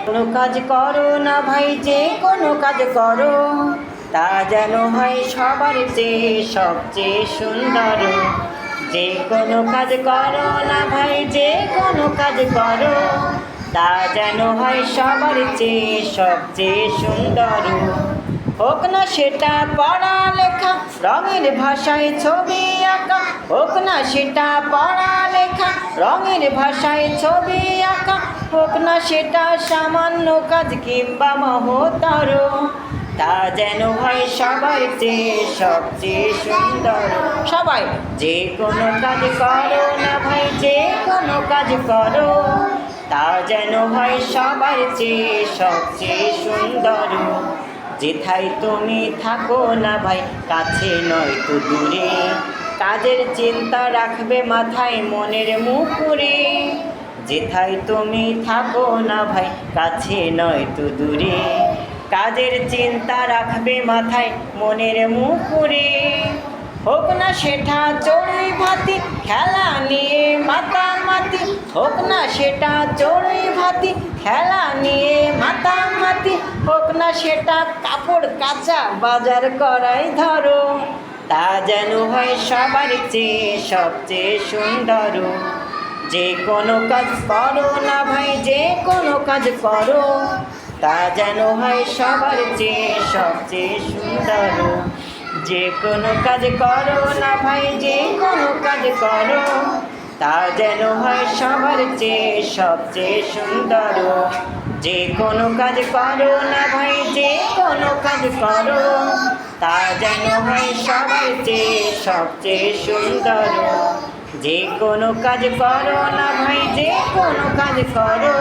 কোনো কাজ করো না ভাই, যে কোনো কাজ করো, তা যেন হয় সবার চেয়ে সবচেয়ে সুন্দর। যে কোনো কাজ করো না ভাই, যে কোনো কাজ করো, তা যেন হয় সবার চেয়ে সবচেয়ে সুন্দর। হোক না সেটা পড়ালেখা, রঙের ভাষায় ছবি আঁকা, হোক না সেটা পড়ালেখা, রঙের ভাষায় ছবি আঁকা, হোক না সেটা সামান্য কাজ কিংবা মহত্তর, তা যেন হয় সবার চেয়ে সবচেয়ে সুন্দর। সবাই যে কোনো কাজ করো না ভাই, যে কোনো কাজ করো, তা যেন হয় সবার চেয়ে সবচেয়ে সুন্দর। যেথায় তুমি থাকো না ভাই, কাছে নয় তো দূরে, কাজের চিন্তা রাখবে মাথায় মনের মুকুরে। যেথায় তুমি থাকো না ভাই, কাছে নয় তো দূরে, কাজের চিন্তা রাখবে মাথায় মনের মুকুরে। হোক না সেটা চড়ুই ভাতি, খেলা নিয়ে মাতামাতি, হোক না সেটা চড়ুই ভাতি, খেলা নিয়ে মাতামাতি, হোক না সেটা কাপড় কাচা বাজার করাই ধরো, তা যেন হয় সবার চেয়ে সবচেয়ে সুন্দর। যে কোনো কাজ করো না ভাই, যে কোনো কাজ করো, তা যেন হয় সবার চেয়ে সবচেয়ে সুন্দর। যে কোনো কাজ করো না ভাই, যে কোনো কাজ করো, তা যেন হয় সবার চেয়ে সবচেয়ে সুন্দর। যে কোনো কাজ করো না ভাই, যে কোনো কাজ করো, তা যেন হয় সবার চেয়ে সবচেয়ে সুন্দর। যে কোনো কাজ করো না ভাই, যে কোনো কাজ করো,